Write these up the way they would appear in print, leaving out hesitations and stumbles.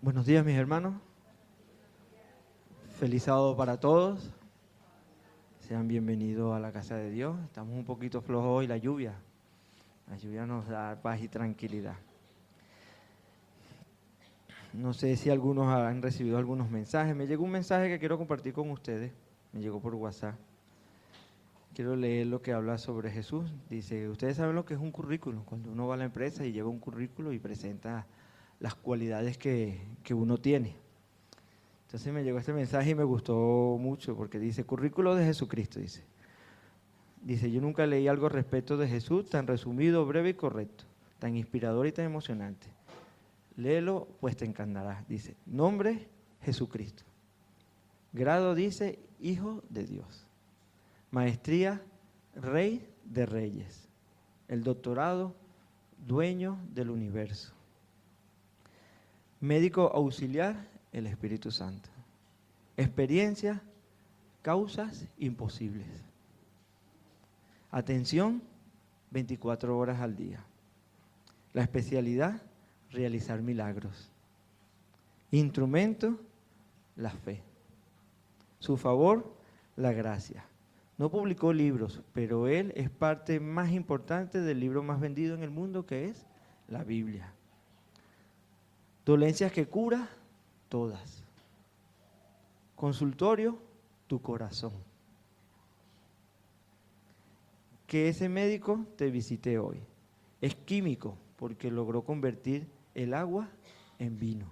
Buenos días, mis hermanos. Feliz sábado para todos. Sean bienvenidos a la casa de Dios. Estamos un poquito flojos hoy, la lluvia. La lluvia nos da paz y tranquilidad. No sé si algunos han recibido algunos mensajes. Me llegó un mensaje que quiero compartir con ustedes. Me llegó por WhatsApp. Quiero leer lo que habla sobre Jesús. Dice, ustedes saben lo que es un currículum. Cuando uno va a la empresa y lleva un currículum y presenta las cualidades que uno tiene. Entonces me llegó este mensaje y me gustó mucho porque dice, currículo de Jesucristo, dice, yo nunca leí algo respecto de Jesús tan resumido, breve y correcto, tan inspirador y tan emocionante. Léelo, pues te encantará. Dice, nombre, Jesucristo. Grado, dice, Hijo de Dios. Maestría, Rey de Reyes. El doctorado, Dueño del universo. Médico auxiliar, el Espíritu Santo. Experiencia, causas imposibles. Atención, 24 horas al día. La especialidad, realizar milagros. Instrumento, la fe. Su favor, la gracia. No publicó libros, pero él es parte más importante del libro más vendido en el mundo, que es la Biblia. Dolencias que cura, todas. Consultorio, tu corazón. Que ese médico te visite hoy. Es químico porque logró convertir el agua en vino.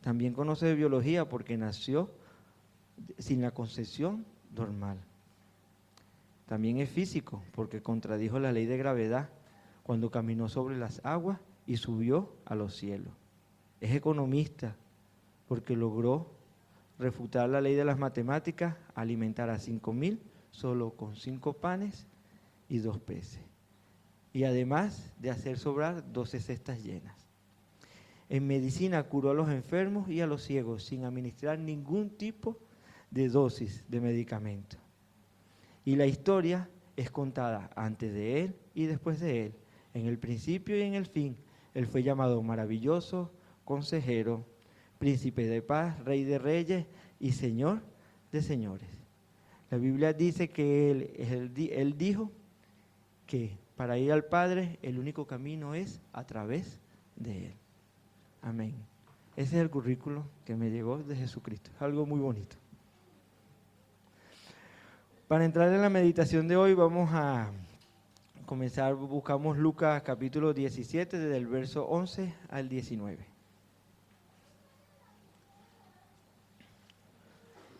También conoce de biología porque nació sin la concepción normal. También es físico porque contradijo la ley de gravedad cuando caminó sobre las aguas y subió a los cielos. Es economista porque logró refutar la ley de las matemáticas, alimentar a 5,000 solo con 5 panes y 2 peces. Y además de hacer sobrar 12 cestas llenas. En medicina curó a los enfermos y a los ciegos sin administrar ningún tipo de dosis de medicamento. Y la historia es contada antes de él y después de él. En el principio y en el fin, él fue llamado maravilloso, consejero, príncipe de paz, rey de reyes y señor de señores. La Biblia dice que él dijo que para ir al Padre el único camino es a través de él. Amén. Ese es el currículo que me llegó de Jesucristo. Es algo muy bonito. Para entrar en la meditación de hoy vamos a comenzar, buscamos Lucas capítulo 17, desde el verso 11 al 19.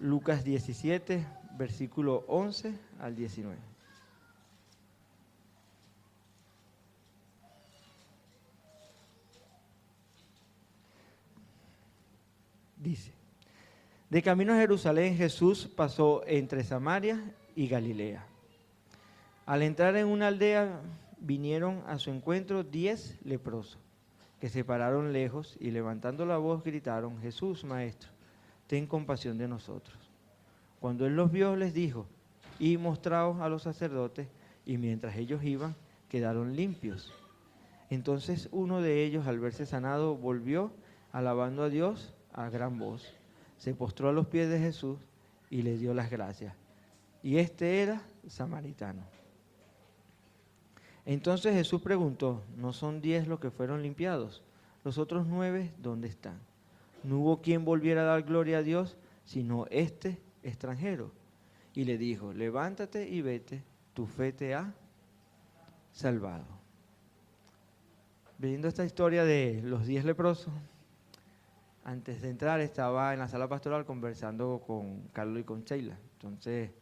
Lucas 17, versículo 11 al 19. Dice, de camino a Jerusalén Jesús pasó entre Samaria y Galilea. Al entrar en una aldea vinieron a su encuentro 10 leprosos, que se pararon lejos y levantando la voz gritaron, Jesús, Maestro, ten compasión de nosotros. Cuando él los vio, les dijo, y mostraos a los sacerdotes, y mientras ellos iban, quedaron limpios. Entonces uno de ellos, al verse sanado, volvió, alabando a Dios a gran voz. Se postró a los pies de Jesús y le dio las gracias. Y este era samaritano. Entonces Jesús preguntó, ¿no son 10 los que fueron limpiados? ¿Los otros 9 dónde están? No hubo quien volviera a dar gloria a Dios, sino este extranjero. Y le dijo, levántate y vete, tu fe te ha salvado. Viendo esta historia de los 10 leprosos, antes de entrar estaba en la sala pastoral conversando con Carlos y con Sheila. Entonces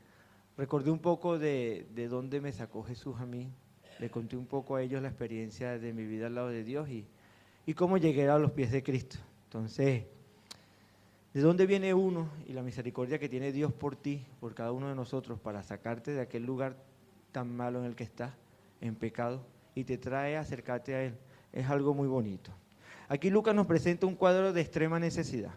recordé un poco de dónde me sacó Jesús a mí. Le conté un poco a ellos la experiencia de mi vida al lado de Dios y cómo llegué a los pies de Cristo. Entonces, ¿de dónde viene uno y la misericordia que tiene Dios por ti, por cada uno de nosotros, para sacarte de aquel lugar tan malo en el que estás, en pecado, y te trae a acercarte a Él? Es algo muy bonito. Aquí Lucas nos presenta un cuadro de extrema necesidad.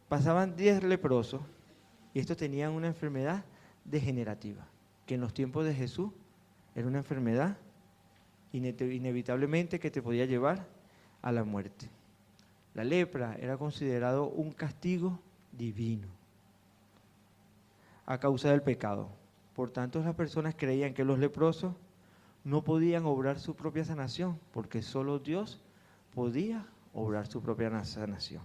Pasaban 10 leprosos y estos tenían una enfermedad degenerativa, que en los tiempos de Jesús era una enfermedad inevitablemente que te podía llevar a la muerte. La lepra era considerado un castigo divino a causa del pecado. Por tanto, las personas creían que los leprosos no podían obrar su propia sanación, porque solo Dios podía obrar su propia sanación.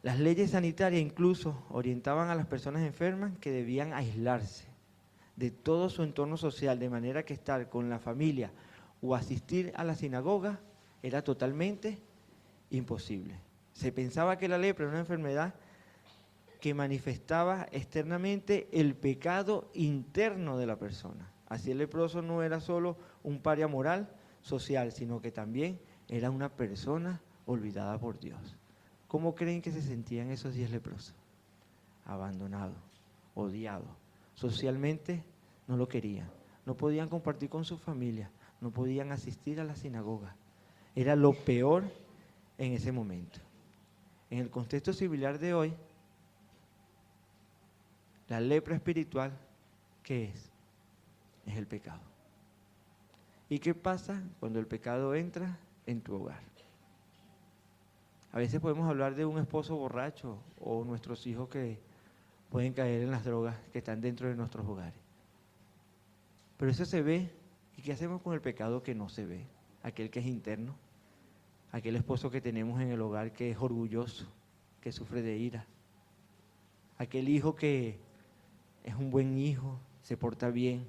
Las leyes sanitarias incluso orientaban a las personas enfermas que debían aislarse de todo su entorno social, de manera que estar con la familia o asistir a la sinagoga era totalmente imposible. Se pensaba que la lepra era una enfermedad que manifestaba externamente el pecado interno de la persona. Así el leproso no era solo un paria moral, social, sino que también era una persona olvidada por Dios. ¿Cómo creen que se sentían esos 10 leprosos? Abandonados, odiados. Socialmente no lo querían, no podían compartir con su familia, no podían asistir a la sinagoga. Era lo peor en ese momento. En el contexto similar de hoy, la lepra espiritual, ¿qué es? Es el pecado. ¿Y qué pasa cuando el pecado entra en tu hogar? A veces podemos hablar de un esposo borracho o nuestros hijos que pueden caer en las drogas que están dentro de nuestros hogares. Pero eso se ve. ¿Y qué hacemos con el pecado que no se ve? Aquel que es interno. Aquel esposo que tenemos en el hogar que es orgulloso, que sufre de ira. Aquel hijo que es un buen hijo, se porta bien,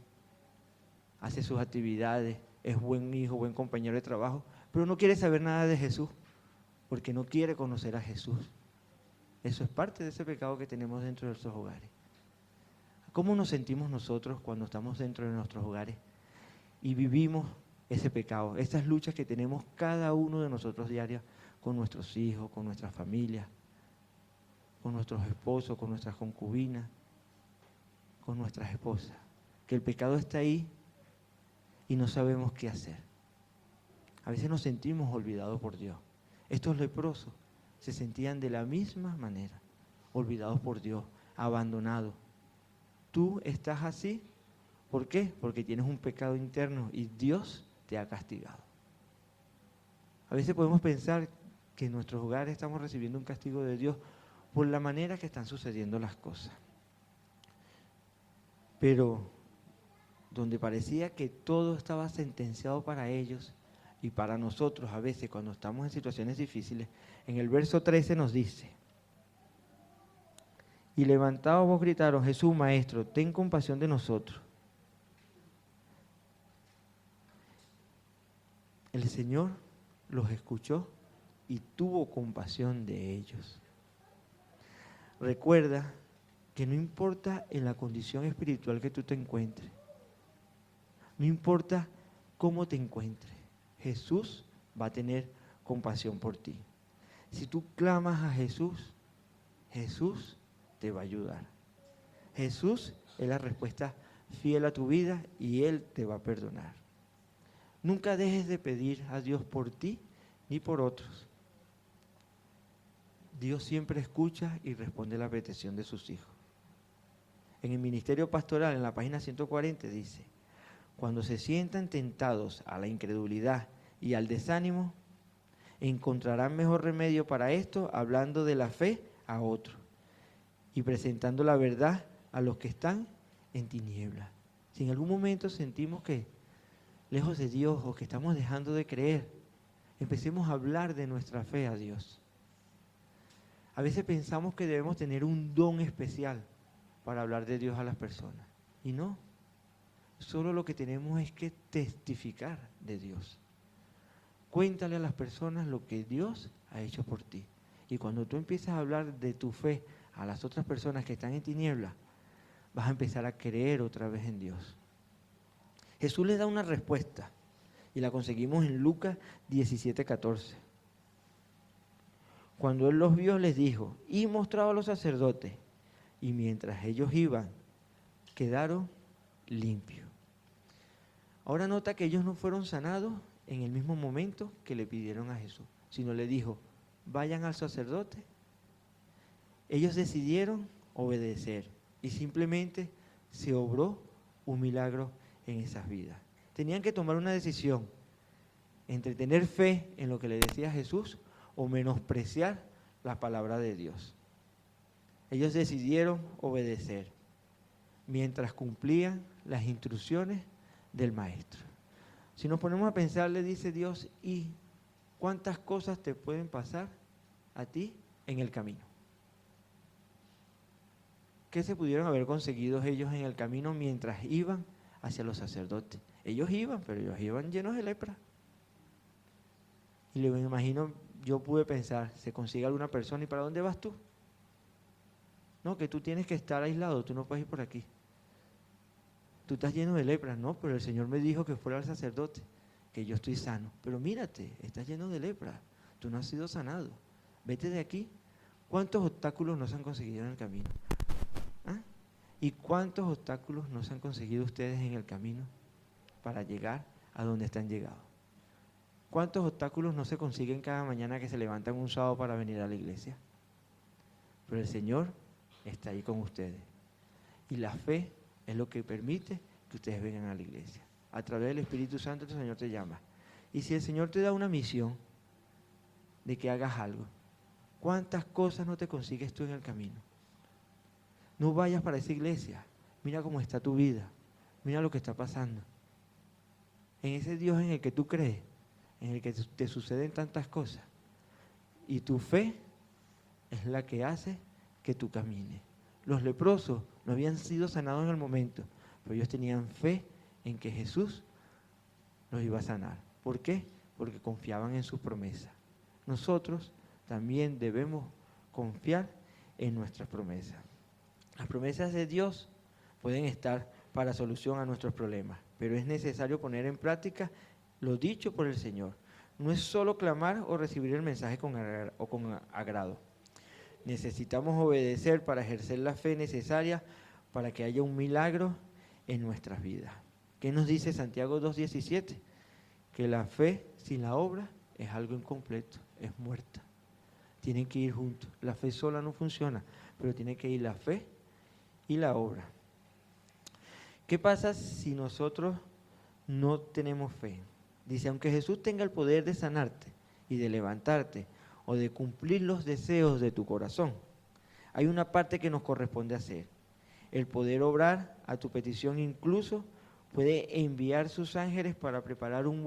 hace sus actividades, es buen hijo, buen compañero de trabajo, pero no quiere saber nada de Jesús, porque no quiere conocer a Jesús. Eso es parte de ese pecado que tenemos dentro de nuestros hogares. ¿Cómo nos sentimos nosotros cuando estamos dentro de nuestros hogares y vivimos ese pecado, esas luchas que tenemos cada uno de nosotros diarias con nuestros hijos, con nuestras familias, con nuestros esposos, con nuestras concubinas, con nuestras esposas? Que el pecado está ahí y no sabemos qué hacer. A veces nos sentimos olvidados por Dios. Estos leprosos se sentían de la misma manera, olvidados por Dios, abandonados. Tú estás así, ¿por qué? Porque tienes un pecado interno y Dios te ha castigado. A veces podemos pensar que en nuestros hogares estamos recibiendo un castigo de Dios por la manera que están sucediendo las cosas. Pero donde parecía que todo estaba sentenciado para ellos y para nosotros, a veces cuando estamos en situaciones difíciles, en el verso 13 nos dice: y levantados vos gritaron, Jesús, Maestro, ten compasión de nosotros. El Señor los escuchó y tuvo compasión de ellos. Recuerda que no importa en la condición espiritual que tú te encuentres, no importa cómo te encuentres, Jesús va a tener compasión por ti. Si tú clamas a Jesús, Jesús te va a ayudar. Jesús es la respuesta fiel a tu vida y Él te va a perdonar. Nunca dejes de pedir a Dios por ti ni por otros. Dios siempre escucha y responde la petición de sus hijos. En el ministerio pastoral, en la página 140, dice: cuando se sientan tentados a la incredulidad y al desánimo, encontrarán mejor remedio para esto hablando de la fe a otros y presentando la verdad a los que están en tinieblas. Si en algún momento sentimos que lejos de Dios o que estamos dejando de creer, empecemos a hablar de nuestra fe a Dios. A veces pensamos que debemos tener un don especial para hablar de Dios a las personas. Y no, solo lo que tenemos es que testificar de Dios. Cuéntale a las personas lo que Dios ha hecho por ti. Y cuando tú empiezas a hablar de tu fe a las otras personas que están en tinieblas, vas a empezar a creer otra vez en Dios. Jesús les da una respuesta y la conseguimos en Lucas 17:14. Cuando Él los vio, les dijo: y mostrado a los sacerdotes, y mientras ellos iban, quedaron limpios. Ahora nota que ellos no fueron sanados en el mismo momento que le pidieron a Jesús, sino le dijo: vayan al sacerdote. Ellos decidieron obedecer y simplemente se obró un milagro en esas vidas. Tenían que tomar una decisión: entre tener fe en lo que le decía Jesús o menospreciar la palabra de Dios. Ellos decidieron obedecer mientras cumplían las instrucciones del Maestro. Si nos ponemos a pensar, le dice Dios, ¿y cuántas cosas te pueden pasar a ti en el camino? ¿Qué se pudieron haber conseguido ellos en el camino mientras iban hacia los sacerdotes? Ellos iban, pero ellos iban llenos de lepra. Y me imagino, yo pude pensar, ¿se consigue alguna persona y para dónde vas tú? No, que tú tienes que estar aislado, tú no puedes ir por aquí. Tú estás lleno de lepra, no, pero el Señor me dijo que fuera al sacerdote, que yo estoy sano. Pero mírate, estás lleno de lepra, tú no has sido sanado. Vete de aquí. ¿Cuántos obstáculos no se han conseguido en el camino? ¿Ah? ¿Y cuántos obstáculos no se han conseguido ustedes en el camino para llegar a donde están llegados? ¿Cuántos obstáculos no se consiguen cada mañana que se levantan un sábado para venir a la iglesia? Pero el Señor está ahí con ustedes. Y la fe es lo que permite que ustedes vengan a la iglesia. A través del Espíritu Santo el Señor te llama. Y si el Señor te da una misión de que hagas algo, ¿cuántas cosas no te consigues tú en el camino? No vayas para esa iglesia. Mira cómo está tu vida. Mira lo que está pasando. En ese Dios en el que tú crees, en el que te suceden tantas cosas. Y tu fe es la que hace que tú camines. Los leprosos no habían sido sanados en el momento, pero ellos tenían fe en que Jesús los iba a sanar. ¿Por qué? Porque confiaban en sus promesas. Nosotros también debemos confiar en nuestras promesas. Las promesas de Dios pueden estar para solución a nuestros problemas, pero es necesario poner en práctica lo dicho por el Señor. No es solo clamar o recibir el mensaje con agrado. Necesitamos obedecer para ejercer la fe necesaria para que haya un milagro en nuestras vidas. ¿Qué nos dice Santiago 2:17? Que la fe sin la obra es algo incompleto, es muerta. Tienen que ir juntos. La fe sola no funciona, pero tiene que ir la fe y la obra. ¿Qué pasa si nosotros no tenemos fe? Dice, aunque Jesús tenga el poder de sanarte y de levantarte o de cumplir los deseos de tu corazón, hay una parte que nos corresponde hacer. El poder obrar a tu petición incluso puede enviar sus ángeles para preparar un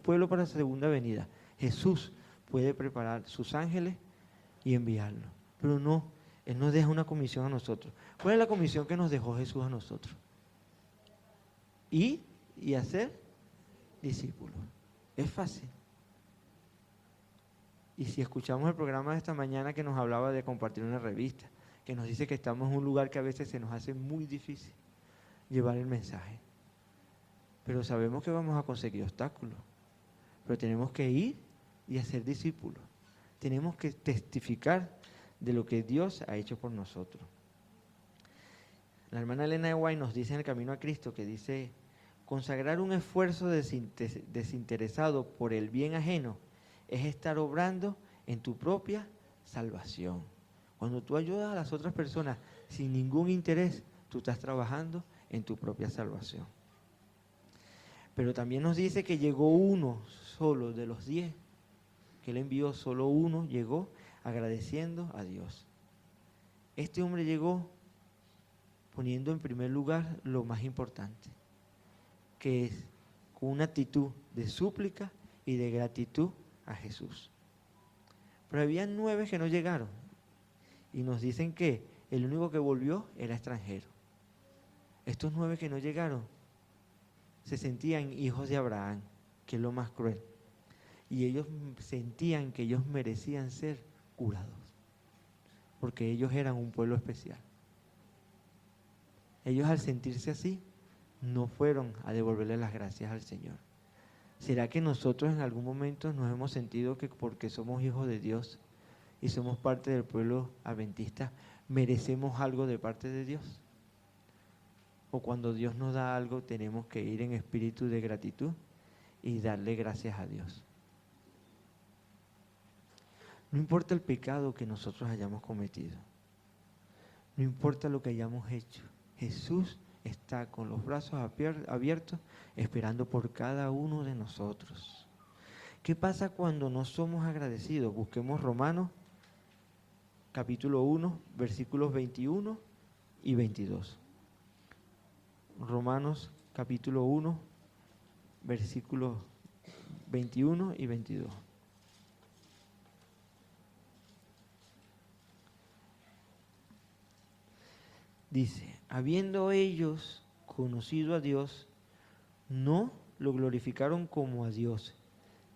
pueblo para la segunda venida. Jesús puede preparar sus ángeles y enviarlo. Pero no, Él nos deja una comisión a nosotros. ¿Cuál es la comisión que nos dejó Jesús a nosotros? Ir y hacer discípulos. Es fácil. Y si escuchamos el programa de esta mañana que nos hablaba de compartir una revista, que nos dice que estamos en un lugar que a veces se nos hace muy difícil llevar el mensaje. Pero sabemos que vamos a conseguir obstáculos. Pero tenemos que ir y hacer discípulos. Tenemos que testificar de lo que Dios ha hecho por nosotros. La hermana Elena de White nos dice en el Camino a Cristo que dice, consagrar un esfuerzo desinteresado por el bien ajeno es estar obrando en tu propia salvación. Cuando tú ayudas a las otras personas sin ningún interés, tú estás trabajando en tu propia salvación. Pero también nos dice que llegó uno solo de los 10, que Él envió, solo uno llegó agradeciendo a Dios. Este hombre llegó poniendo en primer lugar lo más importante, que es con una actitud de súplica y de gratitud a Jesús. Pero había 9 que no llegaron y nos dicen que el único que volvió era extranjero. Estos 9 que no llegaron se sentían hijos de Abraham, que es lo más cruel, y ellos sentían que ellos merecían ser curados, porque ellos eran un pueblo especial. Ellos, al sentirse así, no fueron a devolverle las gracias al Señor. ¿Será que nosotros en algún momento nos hemos sentido que porque somos hijos de Dios y somos parte del pueblo adventista, merecemos algo de parte de Dios? O cuando Dios nos da algo, tenemos que ir en espíritu de gratitud y darle gracias a Dios. No importa el pecado que nosotros hayamos cometido, no importa lo que hayamos hecho, Jesús está con los brazos abiertos esperando por cada uno de nosotros. ¿Qué pasa cuando no somos agradecidos? Busquemos Romanos capítulo 1, versículos 21 y 22. Romanos capítulo 1, versículos 21 y 22. Dice, habiendo ellos conocido a Dios, no lo glorificaron como a Dios,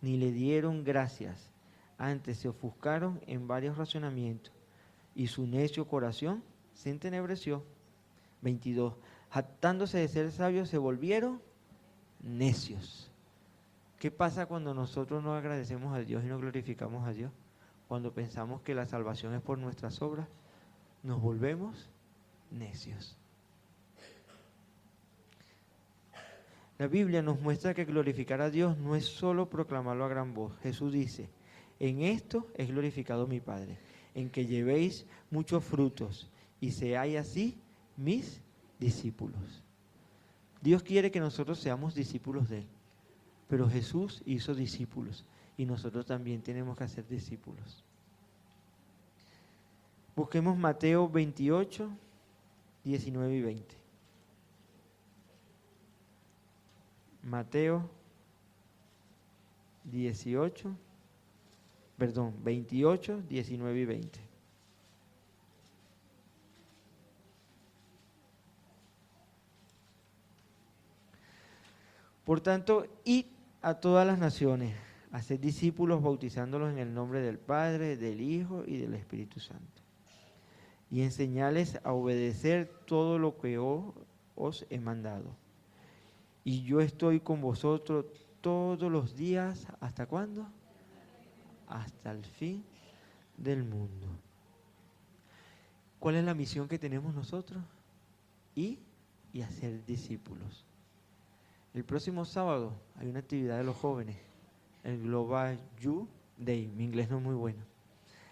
ni le dieron gracias, antes se ofuscaron en varios razonamientos, y su necio corazón se entenebreció. 22. Jactándose de ser sabios, se volvieron necios. ¿Qué pasa cuando nosotros no agradecemos a Dios y no glorificamos a Dios? Cuando pensamos que la salvación es por nuestras obras, nos volvemos necios. La Biblia nos muestra que glorificar a Dios no es solo proclamarlo a gran voz. Jesús dice, en esto es glorificado mi Padre, en que llevéis muchos frutos y seáis así mis discípulos. Dios quiere que nosotros seamos discípulos de Él, pero Jesús hizo discípulos y nosotros también tenemos que hacer discípulos. Busquemos Mateo 28, 19 y 20. Mateo 28, 19 y 20. Por tanto, id a todas las naciones, haced discípulos bautizándolos en el nombre del Padre, del Hijo y del Espíritu Santo, y enseñarles a obedecer todo lo que os he mandado. Y yo estoy con vosotros todos los días, ¿hasta cuándo? Hasta el fin del mundo. ¿Cuál es la misión que tenemos nosotros? Ir y hacer discípulos. El próximo sábado hay una actividad de los jóvenes, el Global Youth Day, mi inglés no es muy bueno,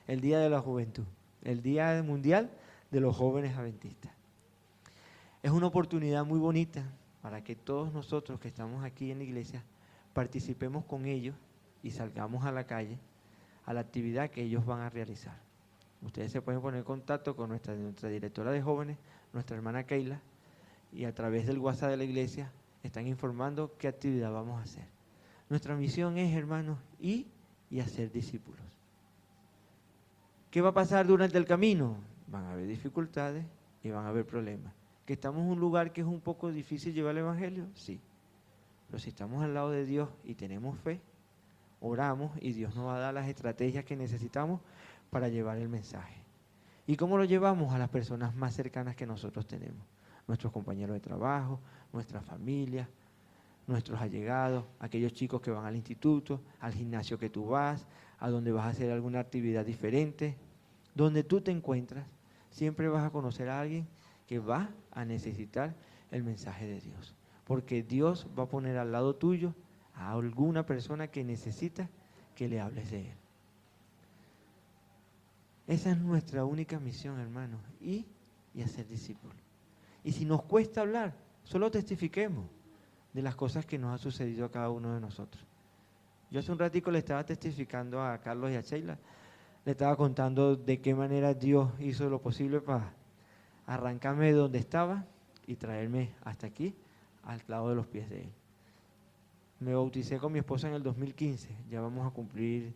el Día de la Juventud, el Día Mundial de los Jóvenes Adventistas. Es una oportunidad muy bonita para que todos nosotros que estamos aquí en la iglesia participemos con ellos y salgamos a la calle a la actividad que ellos van a realizar. Ustedes se pueden poner en contacto con nuestra directora de jóvenes, nuestra hermana Keila, y a través del WhatsApp de la iglesia están informando qué actividad vamos a hacer. Nuestra misión es, hermanos, ir y hacer discípulos. ¿Qué va a pasar durante el camino? Van a haber dificultades y van a haber problemas. ¿Que estamos en un lugar que es un poco difícil llevar el evangelio? Sí. Pero si estamos al lado de Dios y tenemos fe, oramos y Dios nos va a dar las estrategias que necesitamos para llevar el mensaje. ¿Y cómo lo llevamos? A las personas más cercanas que nosotros tenemos. Nuestros compañeros de trabajo, nuestra familia, nuestros allegados, aquellos chicos que van al instituto, al gimnasio que tú vas, a donde vas a hacer alguna actividad diferente. Donde tú te encuentras, siempre vas a conocer a alguien que va a necesitar el mensaje de Dios. Porque Dios va a poner al lado tuyo a alguna persona que necesita que le hables de Él. Esa es nuestra única misión, hermanos, y hacer discípulos. Y si nos cuesta hablar, solo testifiquemos de las cosas que nos ha sucedido a cada uno de nosotros. Yo hace un ratico le estaba testificando a Carlos y a Sheila, le estaba contando de qué manera Dios hizo lo posible para arrancarme de donde estaba y traerme hasta aquí, al lado de los pies de Él. Me bauticé con mi esposa en el 2015, ya vamos a cumplir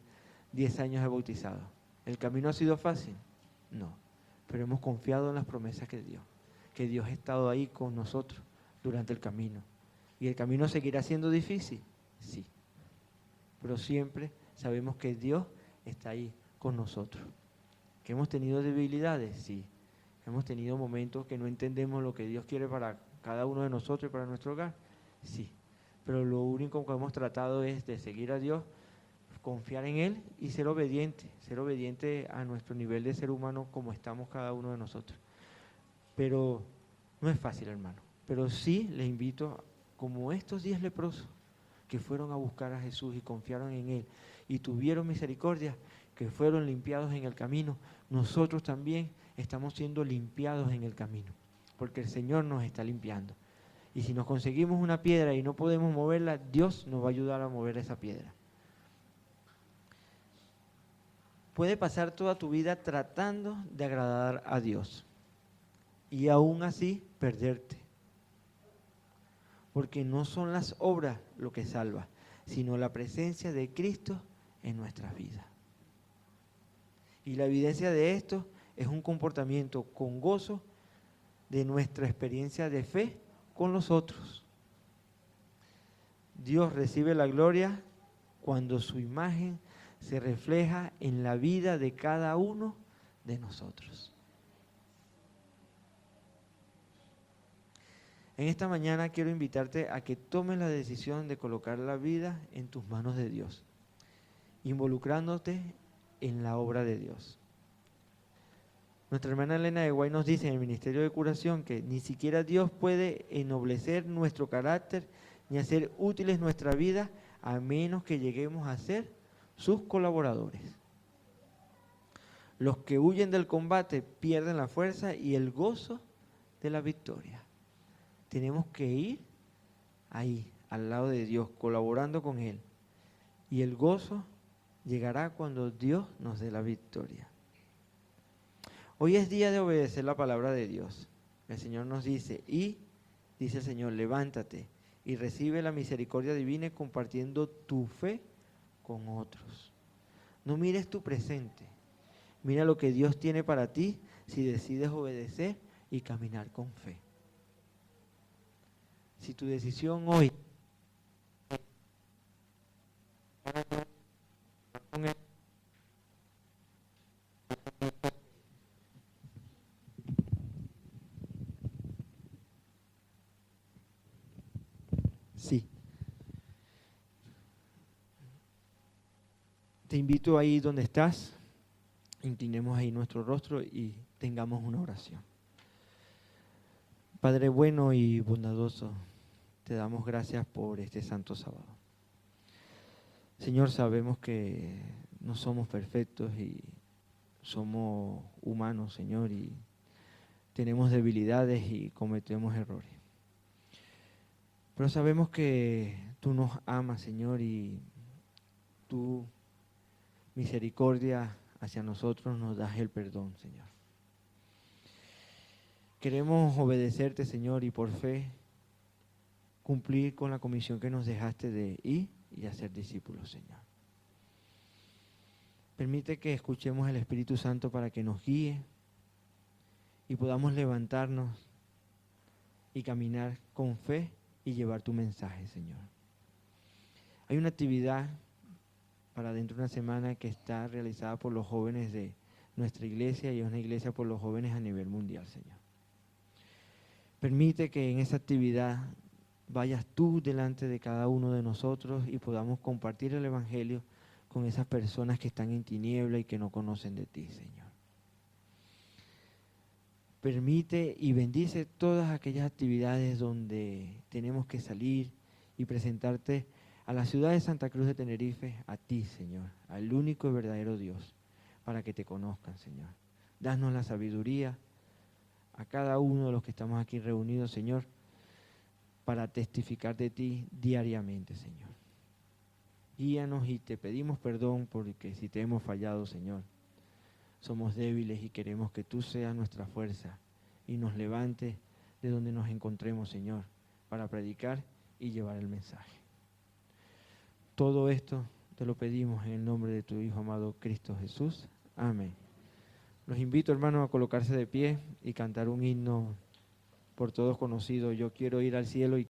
10 años de bautizado. ¿El camino ha sido fácil? No, pero hemos confiado en las promesas que Dios ha estado ahí con nosotros durante el camino. ¿Y el camino seguirá siendo difícil? Sí, pero siempre sabemos que Dios está ahí con nosotros. ¿Que hemos tenido debilidades? Sí. ¿Hemos tenido momentos que no entendemos lo que Dios quiere para cada uno de nosotros y para nuestro hogar? Sí. Pero lo único que hemos tratado es de seguir a Dios, confiar en Él y ser obediente a nuestro nivel de ser humano como estamos cada uno de nosotros. Pero no es fácil, hermano. Pero sí les invito, como estos 10 leprosos que fueron a buscar a Jesús y confiaron en Él y tuvieron misericordia, que fueron limpiados en el camino, nosotros también estamos siendo limpiados en el camino, porque el Señor nos está limpiando. Y si nos conseguimos una piedra y no podemos moverla, Dios nos va a ayudar a mover esa piedra. Puede pasar toda tu vida tratando de agradar a Dios y aún así perderte. Porque no son las obras lo que salva, sino la presencia de Cristo en nuestras vidas. Y la evidencia de esto es un comportamiento con gozo de nuestra experiencia de fe con los otros. Dios recibe la gloria cuando su imagen se refleja en la vida de cada uno de nosotros. En esta mañana quiero invitarte a que tomes la decisión de colocar la vida en tus manos de Dios, involucrándote en la obra de Dios. Nuestra hermana Elena de Guay nos dice en el Ministerio de Curación que ni siquiera Dios puede ennoblecer nuestro carácter ni hacer útiles nuestra vida a menos que lleguemos a ser sus colaboradores. Los que huyen del combate pierden la fuerza y el gozo de la victoria. Tenemos que ir ahí, al lado de Dios, colaborando con Él. Y el gozo llegará cuando Dios nos dé la victoria. Hoy es día de obedecer la palabra de Dios. El Señor nos dice, y dice el Señor, levántate y recibe la misericordia divina compartiendo tu fe con otros. No mires tu presente, mira lo que Dios tiene para ti si decides obedecer y caminar con fe. Si tu decisión hoy sí. Te invito ahí donde estás, inclinemos ahí nuestro rostro y tengamos una oración. Padre bueno y bondadoso, te damos gracias por este santo sábado. Señor, sabemos que no somos perfectos y somos humanos, Señor, y tenemos debilidades y cometemos errores. Pero sabemos que tú nos amas, Señor, y tu misericordia hacia nosotros nos das el perdón, Señor. Queremos obedecerte, Señor, y por fe cumplir con la comisión que nos dejaste de ir y hacer discípulos, Señor. Permite que escuchemos el Espíritu Santo para que nos guíe y podamos levantarnos y caminar con fe y llevar tu mensaje, Señor. Hay una actividad para dentro de una semana que está realizada por los jóvenes de nuestra iglesia y es una iglesia por los jóvenes a nivel mundial, Señor. Permite que en esa actividad vayas tú delante de cada uno de nosotros y podamos compartir el Evangelio con esas personas que están en tiniebla y que no conocen de ti, Señor. Permite y bendice todas aquellas actividades donde tenemos que salir y presentarte a la ciudad de Santa Cruz de Tenerife, a ti, Señor, al único y verdadero Dios, para que te conozcan, Señor. Danos la sabiduría a cada uno de los que estamos aquí reunidos, Señor, para testificar de ti diariamente, Señor. Guíanos y te pedimos perdón porque si te hemos fallado, Señor. Somos débiles y queremos que tú seas nuestra fuerza y nos levantes de donde nos encontremos, Señor, para predicar y llevar el mensaje. Todo esto te lo pedimos en el nombre de tu Hijo amado Cristo Jesús. Amén. Los invito, hermanos, a colocarse de pie y cantar un himno por todos conocido. Yo quiero ir al cielo y